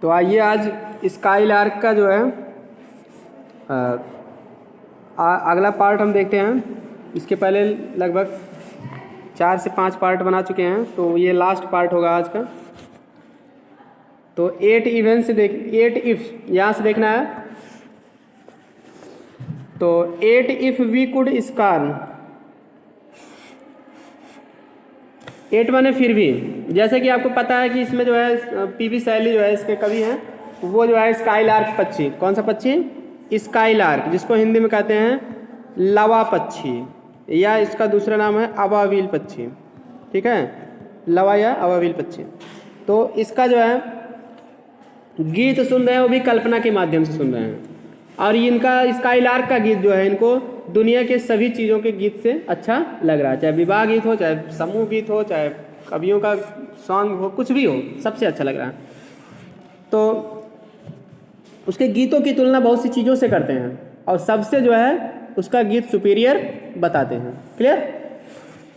तो आइए आज स्काई लार्क का जो है अगला पार्ट हम देखते हैं। इसके पहले लगभग 4 से 5 पार्ट बना चुके हैं, तो ये लास्ट पार्ट होगा आज का। तो 8 इवेंट से 8 इफ यहाँ से देखना है। तो 8 इफ वी कुड स्कार्न, 8 माने फिर भी। जैसे कि आपको पता है कि इसमें जो है पीवी शैली जो है इसके कवि हैं, वो जो है स्काई लार्क पक्षी। कौन सा पक्षी? स्काई लार्क, जिसको हिंदी में कहते हैं लवा पक्षी, या इसका दूसरा नाम है अवावील पक्षी। ठीक है, लवा या अवावील पक्षी। तो इसका जो है गीत सुन रहे हैं, वो भी कल्पना के माध्यम से सुन रहे हैं। और इनका स्काई लार्क का गीत जो है इनको दुनिया के सभी चीज़ों के गीत से अच्छा लग रहा है। चाहे विवाह गीत हो, चाहे समूह गीत हो, चाहे कवियों का सॉन्ग हो, कुछ भी हो, सबसे अच्छा लग रहा है। तो उसके गीतों की तुलना बहुत सी चीज़ों से करते हैं और सबसे जो है उसका गीत सुपीरियर बताते हैं। क्लियर?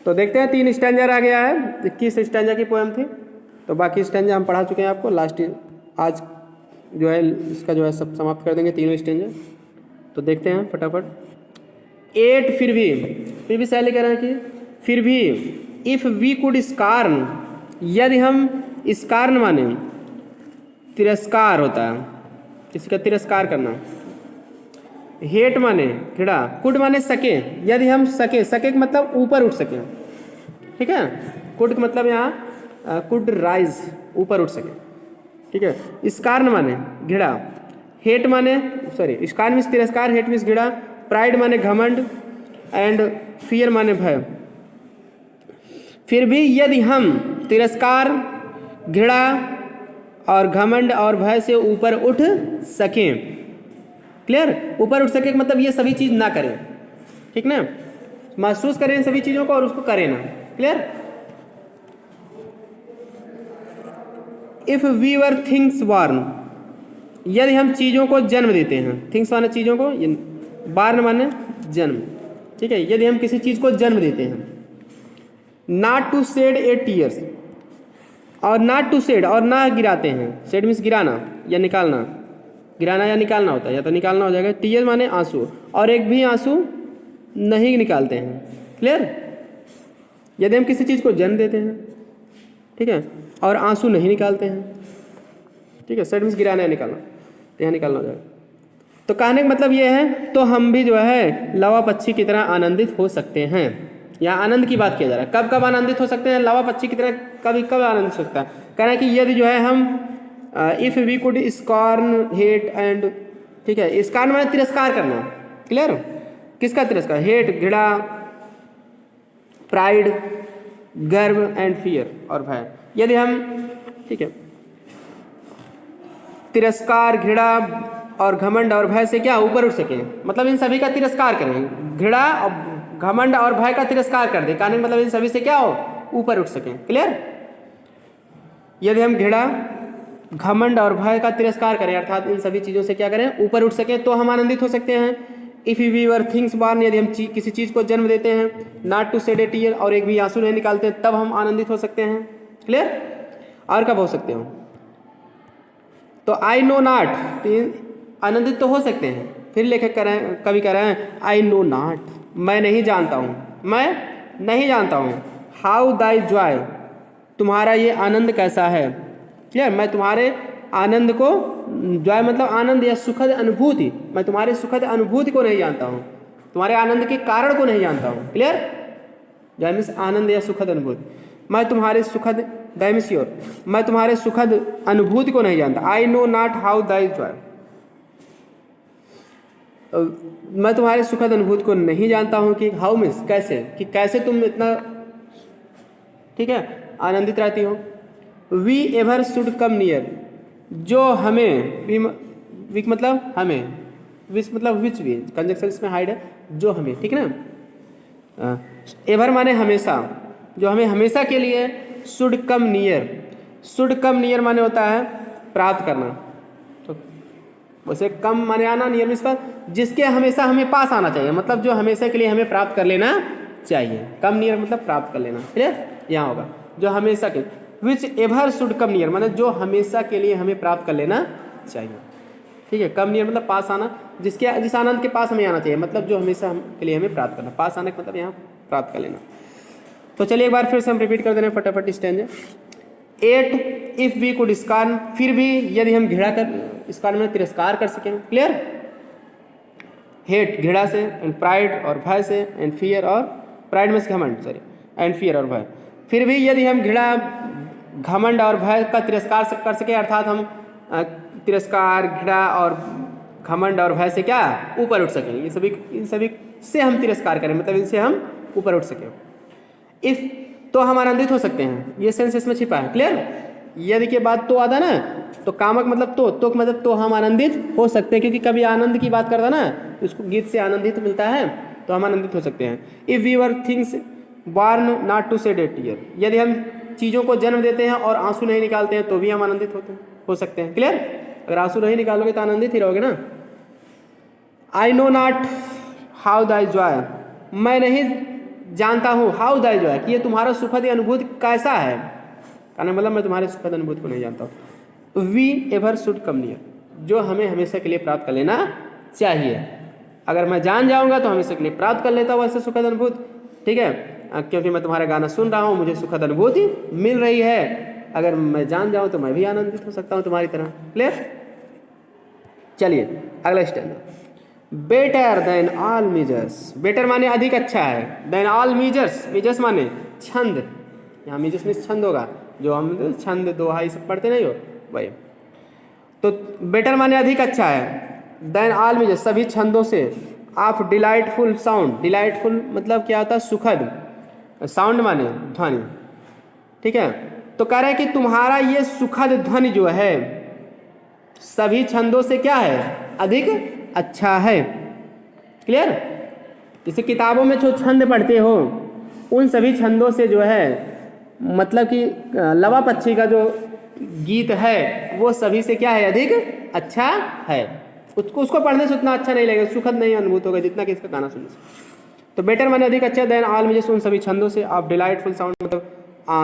तो देखते हैं 3 स्टैंजर आ गया है। 21 स्टैंजर की पोएम थी, तो बाकी स्टैंजर हम पढ़ा चुके हैं आपको। लास्ट आज जो है इसका जो है सब समाप्त कर देंगे, 3 स्टैंजर। तो देखते हैं फटाफट। 8 फिर भी शैली कह रहे हैं कि फिर भी इफ़ वी कुड स्कार्न, यदि हम स्कार्न माने तिरस्कार होता है, किसी का तिरस्कार करना। हेट माने घृणा, कुड माने सके, यदि हम सके मतलब ऊपर उठ सके। ठीक है, कुड मतलब यहाँ कुड राइज, ऊपर उठ सके। ठीक है, स्कार्न माने घृणा, हेट माने स्कार्न मीन्स तिरस्कार, हेट मीन्स घृणा, प्राइड माने घमंड, एंड फियर माने भय। फिर भी यदि हम तिरस्कार, घृणा और घमंड और भय से ऊपर उठ सकें। क्लियर? ऊपर उठ सके मतलब ये सभी चीज़ ना करें। ठीक ना, महसूस करें इन सभी चीज़ों को और उसको करें ना। Clear? If we were things born, यदि हम चीज़ों को जन्म देते हैं। थिंग्स माने चीज़ों को, बॉर्न माने जन्म। ठीक है, यदि हम किसी चीज़ को जन्म देते हैं। Not to shed a tears, और नॉट टू शेड और ना गिराते हैं। शेड मीन्स गिराना या निकालना, गिराना या निकालना होता है, या तो निकालना हो जाएगा। टीयर माने आंसू, और एक भी आंसू नहीं निकालते हैं। क्लियर? यदि हम किसी चीज़ को जन्म देते हैं, ठीक है, और आंसू नहीं निकालते हैं। ठीक है, शेड मीन्स गिराना या निकालना, तो यहाँ निकालना हो जाएगा। तो कहने का मतलब ये है, तो हम भी जो है लवा पक्षी की तरह आनंदित हो सकते हैं। यहाँ आनंद की बात किया जा रहा है। कब कब आनंदित हो सकते हैं? लवा पक्षी की तरह कब आनंदित हो सकता है? कहना है कि यदि जो है हम if we could scorn hate and, ठीक है, स्कॉर्न माने तिरस्कार करना। क्लियर? किसका तिरस्कार? हेट, घृणा, प्राइड, गर्व एंड फियर और भय। यदि हम, ठीक है, तिरस्कार, घृणा और घमंड और भय से क्या ऊपर उठ सकें, मतलब इन सभी का तिरस्कार करें। घृणा और घमंड और भय का तिरस्कार कर दें, कहने का मतलब इन सभी से क्या हो, ऊपर उठ सकें। क्लियर? यदि हम घृणा, घमंड और भय का तिरस्कार करें, अर्थात इन सभी चीज़ों से क्या करें, ऊपर उठ सकें, तो हम आनंदित हो सकते हैं। If we were things born, यदि हम किसी चीज़ को जन्म देते हैं। Not to shed a tear, और एक भी आंसू नहीं निकालते, तब हम आनंदित हो सकते हैं। क्लियर? और कब हो सकते हो? तो आई नो नॉट, आनंदित तो हो सकते हैं। फिर लेखक कवि कह रहे हैं आई नो नॉट, मैं नहीं जानता हूँ, मैं नहीं जानता हूँ। हाउ दाई जॉय, तुम्हारा ये आनंद कैसा है। क्लियर? मैं तुम्हारे आनंद को, जॉय मतलब आनंद या सुखद अनुभूति, मैं तुम्हारे सुखद अनुभूति को नहीं जानता हूँ, तुम्हारे आनंद के कारण को नहीं जानता हूँ। क्लियर? जॉय मीन्स आनंद या सुखद अनुभूति। मैं तुम्हारे सुखद, दाई मीन्स योर, मैं तुम्हारे सुखद अनुभूति को नहीं जानता। I know not how thy joy, मैं तुम्हारे सुखद अनुभूति को नहीं जानता हूँ। कि हाउ मीन्स कैसे, कि कैसे तुम इतना, ठीक है, आनंदित रहती हो। We ever should come near, जो हमें, वी मतलब हमें, विच मतलब विच भी, कंजक्शन इसमें हाइड है, जो हमें, ठीक है ना। एवर माने हमेशा, जो हमें हमेशा के लिए, should come near, should come near माने होता है प्राप्त करना। तो वैसे कम माने आना, नियर मीन्स जिसके हमेशा हमें पास आना चाहिए, मतलब जो हमेशा के लिए हमें प्राप्त कर लेना चाहिए। कम नियर मतलब प्राप्त कर लेना। क्लियर? यहाँ होगा जो हमेशा के, which ever should come near, मतलब जो हमेशा के लिए हमें प्राप्त कर लेना चाहिए। ठीक है, कम नियर मतलब पास आना, जिस आनंद के पास हमें आना चाहिए, मतलब जो हमेशा के लिए हमें प्राप्त करना। पास आने का मतलब यहाँ प्राप्त कर लेना। तो चलिए एक बार फिर से हम रिपीट कर दे रहे हैं फटाफट stanza. 8 if we could scorn, फिर भी यदि हम घृणा कर, स्कॉर्न में तिरस्कार कर सकें, क्लियर। हेट घृणा से, एंड प्राइड और भय से, एंड फियर और प्राइड में घमंड, सॉरी, एंड फियर और भय। फिर भी यदि हम घृणा, घमंड और भय का तिरस्कार कर सके, अर्थात हम तिरस्कार, घृणा और घमंड और भय से क्या ऊपर उठ सकें, इन सभी से हम तिरस्कार करें, मतलब इनसे हम ऊपर उठ सकें। इफ, तो हम आनंदित हो सकते हैं, ये सेंस इसमें छिपा है, क्लियर। यदि के बाद तो आता ना, तो कामक मतलब तो मतलब तो हम आनंदित हो सकते हैं, क्योंकि कभी आनंद की बात करता ना, तो उसको गीत से आनंदित मिलता है, तो हम आनंदित हो सकते हैं। If we were things born not to shed a tear, यदि हम चीज़ों को जन्म देते हैं और आंसू नहीं निकालते हैं, तो भी हम आनंदित हो सकते हैं, क्लियर। अगर आंसू नहीं निकालोगे तो आनंदित ही रहोगे ना। I know not how thy joy, मैं नहीं जानता हूँ, हाउ दाई जॉय, कि ये तुम्हारा सुखद अनुभूति कैसा है, कहने मतलब मैं तुम्हारे सुखद अनुभूति को नहीं जानता हूँ। We ever should come near, जो हमें हमेशा के लिए प्राप्त कर लेना चाहिए। अगर मैं जान जाऊँगा तो हमेशा के लिए प्राप्त कर लेता हूँ वैसे सुखद अनुभूति, ठीक है, क्योंकि मैं तुम्हारा गाना सुन रहा हूँ, मुझे सुखद अनुभूति मिल रही है। अगर मैं जान जाऊँ तो मैं भी आनंदित हो सकता हूँ तुम्हारी तरह, क्लियर। चलिए अगला stand. Better than all measures, better माने अधिक अच्छा है, देन ऑल मीजर्स, मीजर्स माने छंद, यहाँ मीजर्स में छंद होगा, जो हम छंद दोहा सब पढ़ते नहीं हो भाई। तो बेटर माने अधिक अच्छा है, देन ऑल मीजर्स, सभी छंदों से, ऑफ डिलाइटफुल साउंड, डिलाइटफुल मतलब क्या होता है, सुखद, साउंड माने ध्वनि, ठीक है। तो कह रहे हैं कि तुम्हारा ये सुखद ध्वनि जो है सभी छंदों से क्या है, अधिक अच्छा है, क्लियर। जैसे किताबों में जो छंद पढ़ते हो उन सभी छंदों से जो है, मतलब कि लवा पक्षी का जो गीत है वो सभी से क्या है, अधिक अच्छा है। उसको पढ़ने से उतना अच्छा नहीं लगेगा, सुखद नहीं अनुभूत होगा जितना कि इसका गाना सुनने से। तो बेटर माने अधिक अच्छा, देन ऑल मीजर्स, उन सभी छंदों से, आप डिलाइटफुल साउंड मतलब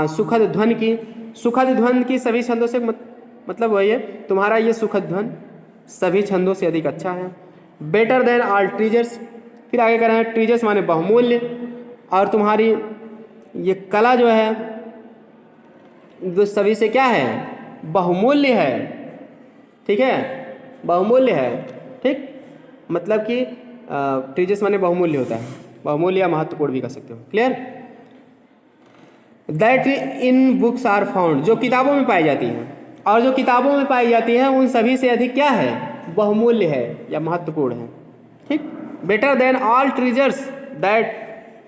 सुखद ध्वनि की, सुखद ध्वनि की सभी छंदों से, मतलब वही है तुम्हारा ये सुखद ध्वनि सभी छंदों से अधिक अच्छा है। बेटर देन ऑल ट्रीजर्स, फिर आगे कह रहे हैं ट्रीजर्स माने बहुमूल्य, और तुम्हारी ये कला जो है वो सभी से क्या है, बहुमूल्य है, ठीक है, बहुमूल्य है, ठीक। मतलब कि ट्रीजर्स माने बहुमूल्य होता है, बहुमूल्य या महत्वपूर्ण भी कह सकते हो, clear. That in books are found, जो किताबों में पाई जाती हैं, और जो किताबों में पाई जाती है उन सभी से अधिक क्या है, बहुमूल्य है या महत्वपूर्ण है, ठीक। Better than all treasures that,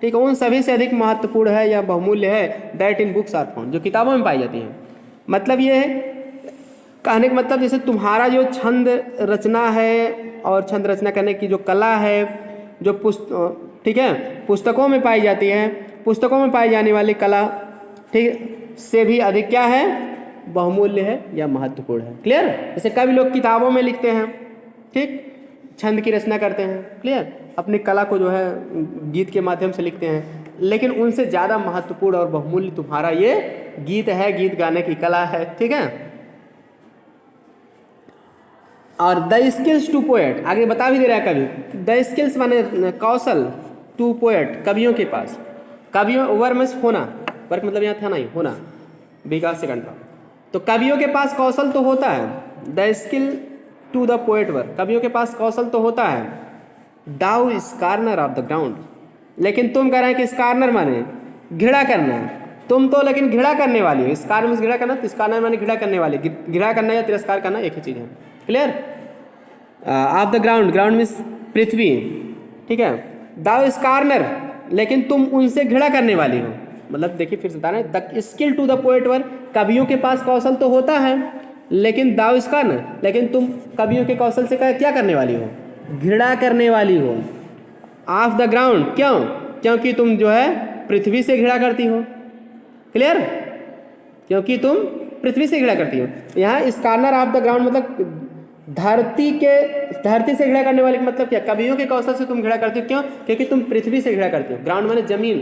ठीक है, उन सभी से अधिक महत्वपूर्ण है या बहुमूल्य है, that in books are found, जो किताबों में पाई जाती हैं। मतलब ये है कहने का मतलब, जैसे तुम्हारा जो छंद रचना है और छंद रचना करने की जो कला है, जो ठीक है, पुस्तकों में पाई जाती है, पुस्तकों में पाई जाने वाली कला, ठीक, से भी अधिक क्या है, बहुमूल्य है या महत्वपूर्ण है, क्लियर। जैसे कभी लोग किताबों में लिखते हैं, ठीक, छंद की रचना करते हैं, क्लियर, अपनी कला को जो है गीत के माध्यम से लिखते हैं, लेकिन उनसे ज़्यादा महत्वपूर्ण और बहुमूल्य तुम्हारा ये गीत है, गीत गाने की कला है, ठीक है। और द स्किल्स टू पोएट, आगे बता भी दे रहा है कवि, द स्किल्स माने कौशल, टू पोएट कवियों के पास, कवियों वर्क में होना, वर्क मतलब यहाँ था नहीं, होना विकास से घंटा, तो कवियों के पास कौशल तो होता है, the skill to the poet work, कवियों के पास कौशल तो होता है, thou scorner of the ground, लेकिन तुम कह रहे हैं कि स्कॉर्नर माने घृणा करना, तुम तो लेकिन घृणा करने वाली हो, स्कॉर्नर में घृणा करना, तो स्कॉर्नर माने घृणा करने वाली, घृणा करना या तिरस्कार करना एक ही चीज़ है, clear. Off the ground, ground means पृथ्वी, ठीक है, दाउ स्कॉर्नर, लेकिन तुम उनसे घृणा करने वाली हो, मतलब देखिए फिर से बता रहे हैं, the skill to the poet work, कवियों के पास कौशल तो होता है, लेकिन दाउ स्कॉर्नर, लेकिन तुम कवियों के कौशल से क्या करने वाली हो, घृणा करने वाली हो। ऑफ द ग्राउंड, क्यों, क्योंकि तुम जो है पृथ्वी से घृणा करती हो, क्लियर, क्योंकि तुम पृथ्वी से घृणा करती हो। यहाँ स्कॉर्नर ऑफ द ग्राउंड मतलब धरती से घृणा करने वाले, मतलब क्या, कवियों के कौशल से तुम घृणा करती हो, क्यों, क्योंकि तुम पृथ्वी से घृणा करती हो, ग्राउंड माने जमीन,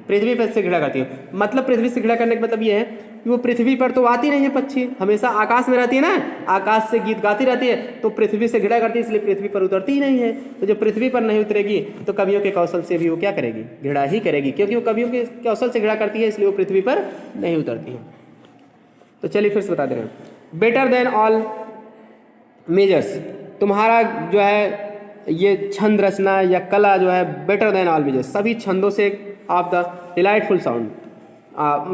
पृथ्वी पर से घृणा करती हो। मतलब पृथ्वी से घृणा करने का मतलब ये है कि वो पृथ्वी पर तो आती नहीं है पक्षी, हमेशा आकाश में रहती है ना, आकाश से गीत गाती रहती है, तो पृथ्वी से घृणा करती है, इसलिए पृथ्वी पर उतरती ही नहीं है। तो जब पृथ्वी पर नहीं उतरेगी तो कवियों के कौशल से भी वो क्या करेगी, घृणा ही करेगी, क्योंकि वो कवियों के कौशल से घृणा करती है, इसलिए वो पृथ्वी पर नहीं उतरती है। तो चलिए फिर से बता दे रहे हैं। बेटर देन ऑल मेजर्स, तुम्हारा जो है ये छंद रचना या कला जो है बेटर देन ऑल मेजर्स, सभी छंदों से ऑफ द डिलाइटफुल साउंड,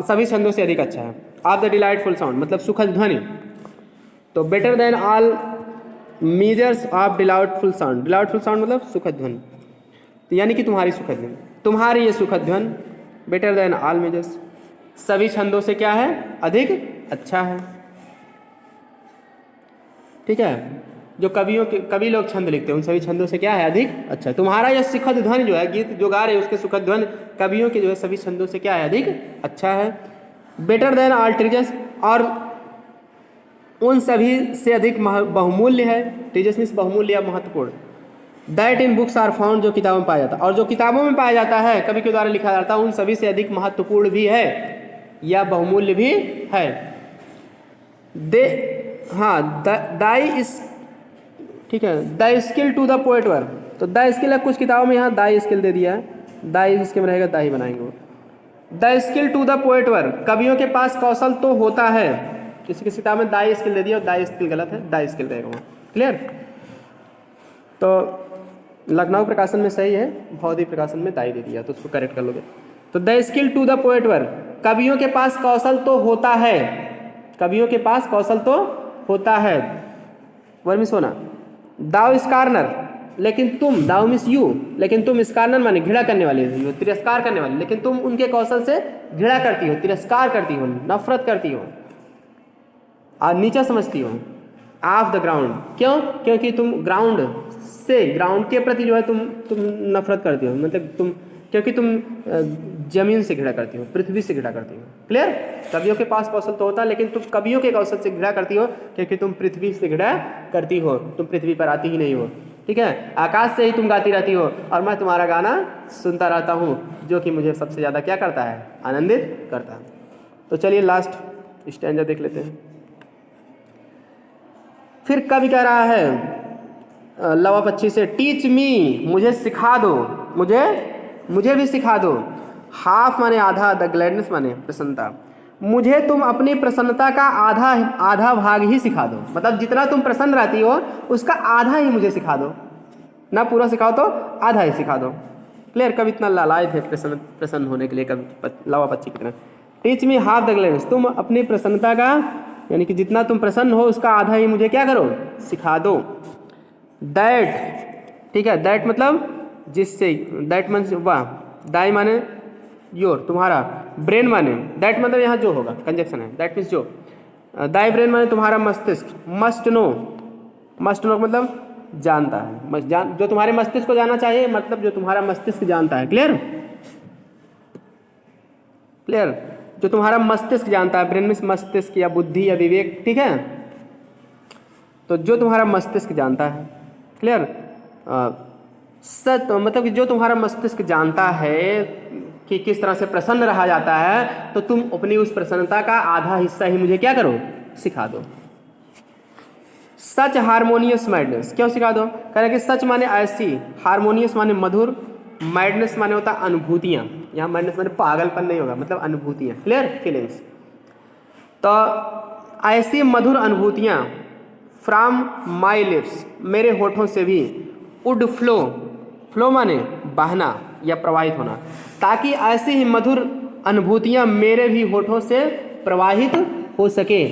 सभी छंदों से अधिक अच्छा है। ऑफ द डिलाइटफुल साउंड मतलब सुखद ध्वनि, तो better than all measures of delightful sound, delightful sound मतलब सुखद ध्वनि, तो यानी कि तुम्हारी सुखद ध्वनि, तुम्हारी ये सुखद ध्वनि बेटर देन ऑल मेजर्स सभी छंदों से क्या है, अधिक अच्छा है। ठीक है, जो कवि लोग छंद लिखते हैं उन सभी छंदों से क्या है, अधिक अच्छा। तुम्हारा यह सुखद ध्वनि जो है, गीत जो गा रहे हैं उसके सुखद ध्वनि कवियों के जो है सभी छंदों से क्या है, अधिक अच्छा है। बेटर देन ऑल ट्रीजर्स, और उन सभी से अधिक बहुमूल्य है, ट्रीजर्स मीन्स बहुमूल्य या महत्वपूर्ण। That in books are found, जो किताबों में पाया जाता है, और जो किताबों में पाया जाता है कवि के द्वारा लिखा जाता है उन सभी से अधिक महत्वपूर्ण भी है या बहुमूल्य भी है। दे हाँ दाई इस, ठीक है, the skill to the poet work, तो द स्किल है, कुछ किताबों में यहाँ दाई स्किल दे दिया है, दाई इसके में रहेगा दाई बनाएंगे वो। The skill to the poet work, कवियों के पास कौशल तो होता है, किसी किसी किताब में दाई स्किल दे दिया और दाई स्किल गलत है, दाई स्किल रहेगा वहाँ। क्लियर, तो लखनऊ प्रकाशन में सही है, भौतिक प्रकाशन में दाई दे दिया, तो उसको करेक्ट कर लोगे। तो the skill to the poet work, कवियों के पास कौशल तो होता है, कवियों के पास कौशल तो होता है। वर्मी सोना दाव स्कारनर, लेकिन तुम, दाव मिस यू, लेकिन तुम स्कारनर माने घृणा करने वाले हो, तिरस्कार करने वाले, लेकिन तुम उनके कौशल से घृणा करती हो, तिरस्कार करती हो, नफरत करती हो और नीचा समझती हो। ऑफ द ग्राउंड, क्यों, क्योंकि तुम ग्राउंड से, ग्राउंड के प्रति जो है तुम नफरत करती हो, मतलब तुम, क्योंकि तुम जमीन से घृणा करती हो, पृथ्वी से घृणा करती हो। क्लियर, कवियों के पास कौशल तो होता है लेकिन तुम कवियों के कौशल से घृणा करती हो क्योंकि तुम पृथ्वी से घृणा करती हो, तुम पृथ्वी पर आती ही नहीं हो। ठीक है, आकाश से ही तुम गाती रहती हो और मैं तुम्हारा गाना सुनता रहता हूँ, जो कि मुझे सबसे ज़्यादा क्या करता है, आनंदित करता है। तो चलिए लास्ट स्टैंजा देख लेते हैं। फिर कवि कह रहा है लवा पक्षी से, टीच मी, मुझे सिखा दो, मुझे भी सिखा दो। हाफ माने आधा, द ग्लैडनेस माने प्रसन्नता, मुझे तुम अपनी प्रसन्नता का आधा भाग ही सिखा दो, मतलब जितना तुम प्रसन्न रहती हो उसका आधा ही मुझे सिखा दो, ना पूरा सिखाओ तो आधा ही सिखा दो। क्लियर, कभी इतना लालायित है प्रसन्न होने के लिए, कभी लावा पक्षी की तरह। Teach me half the gladness, तुम अपनी प्रसन्नता का, यानी कि जितना तुम प्रसन्न हो उसका आधा ही मुझे क्या करो, सिखा दो। दैट, ठीक है, दैट मतलब जिससे, दैट मीन्स वाह, दाई माने योर, तुम्हारा, ब्रेन माने, दैट मतलब यहाँ जो होगा कंजक्शन है, दैट मीन्स जो, दाई ब्रेन माने तुम्हारा मस्तिष्क, मस्ट नो मतलब जानता है, जो तुम्हारे मस्तिष्क को जानना चाहिए, मतलब जो तुम्हारा मस्तिष्क जानता है। क्लियर, जो तुम्हारा मस्तिष्क जानता है, ब्रेन मीन्स मस्तिष्क या बुद्धि या विवेक। ठीक है, तो जो तुम्हारा मस्तिष्क जानता है। क्लियर, सच मतलब कि जो तुम्हारा मस्तिष्क जानता है कि किस तरह से प्रसन्न रहा जाता है, तो तुम अपनी उस प्रसन्नता का आधा हिस्सा ही मुझे क्या करो, सिखा दो। सच हारमोनियस मैडनेस, क्यों सिखा दो, कह रहे कि सच माने ऐसी, हारमोनियस माने मधुर, मैडनेस माने होता अनुभूतियाँ, यहाँ मैडनेस माने पागलपन नहीं होगा, मतलब अनुभूतियाँ। क्लियर, फीलिंग्स, तो ऐसी मधुर अनुभूतियाँ फ्रॉम माई लिप्स, मेरे होठों से भी, वुड फ्लो माने बहना या प्रवाहित होना, ताकि ऐसी ही मधुर अनुभूतियां मेरे भी होठों से प्रवाहित हो सके।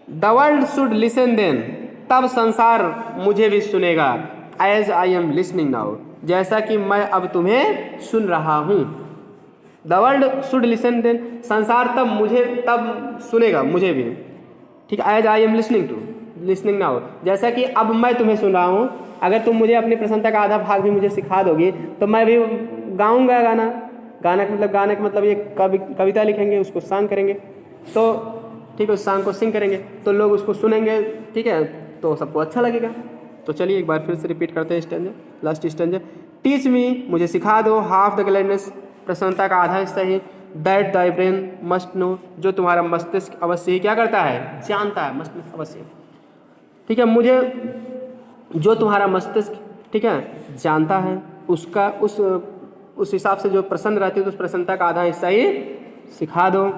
The world should listen then, तब संसार मुझे भी सुनेगा, as I am listening now, जैसा कि मैं अब तुम्हें सुन रहा हूँ। The world should listen then, संसार तब सुनेगा मुझे भी। ठीक है, as I am listening now, जैसा कि अब मैं तुम्हें सुन रहा हूँ। अगर तुम मुझे अपनी प्रसन्नता का आधा भाग भी मुझे सिखा दोगे तो मैं भी गाऊंगा गाना का मतलब ये कविता लिखेंगे, उसको सॉन्ग करेंगे, तो ठीक है, उस सॉन्ग को सिंग करेंगे तो लोग उसको सुनेंगे। ठीक है, तो सबको अच्छा लगेगा। तो चलिए एक बार फिर से रिपीट करते हैं stanza, last stanza. Teach me, मुझे सिखा दो, हाफ द ग्लैडनेस, प्रसन्नता का आधा हिस्सा ही, that thy brain must know, जो तुम्हारा मस्तिष्क अवश्य ही क्या करता है, जानता है, मस्तिष्क अवश्य, ठीक है, मुझे जो तुम्हारा मस्तिष्क, ठीक है, जानता है, उसका उस हिसाब से जो प्रसन्न रहती है तो उस प्रसन्नता का आधा हिस्सा ही सिखा दो।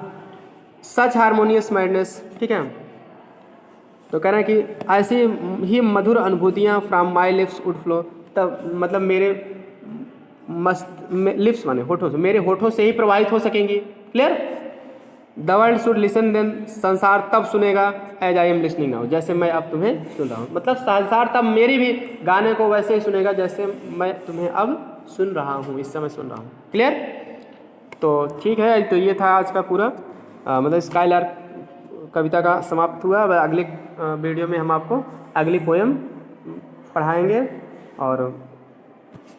सच हारमोनियस मैडनेस, ठीक है, तो कह रहे हैं कि ऐसी ही मधुर अनुभूतियाँ from my lips would flow, तब मतलब मेरे लिप्स माने होठों से, मेरे होठों से ही प्रवाहित हो सकेंगी। Clear? The world should listen then, संसार तब सुनेगा as I am listening now, जैसे मैं अब तुम्हें सुन रहा हूँ, मतलब संसार तब मेरी भी गाने को वैसे ही सुनेगा जैसे मैं तुम्हें अब सुन रहा हूँ, इस समय सुन रहा हूँ। क्लियर? तो ठीक है, तो ये था आज का पूरा मतलब स्काईलार्क कविता का समाप्त हुआ। अब अगले वीडियो में हम आपको अगली पोएम पढ़ाएंगे, और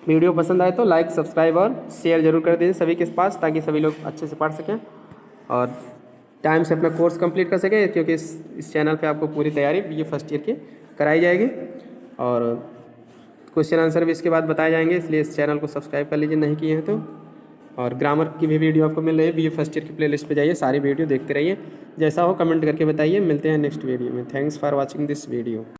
वीडियो पसंद आए तो लाइक, सब्सक्राइब और शेयर जरूर कर दीजिए सभी के पास, ताकि सभी लोग अच्छे से पढ़ सकें और टाइम से अपना कोर्स कंप्लीट कर सकें, क्योंकि इस चैनल पे आपको पूरी तैयारी BA फर्स्ट ईयर की कराई जाएगी और क्वेश्चन आंसर भी इसके बाद बताए जाएंगे, इसलिए इस चैनल को सब्सक्राइब कर लीजिए नहीं किए हैं तो। और ग्रामर की भी वीडियो आपको मिल रही है, BA फर्स्ट ईयर की प्लेलिस्ट पे जाइए, सारी वीडियो देखते रहिए, जैसा हो कमेंट करके बताइए। मिलते हैं नेक्स्ट वीडियो में। Thanks for watching this video.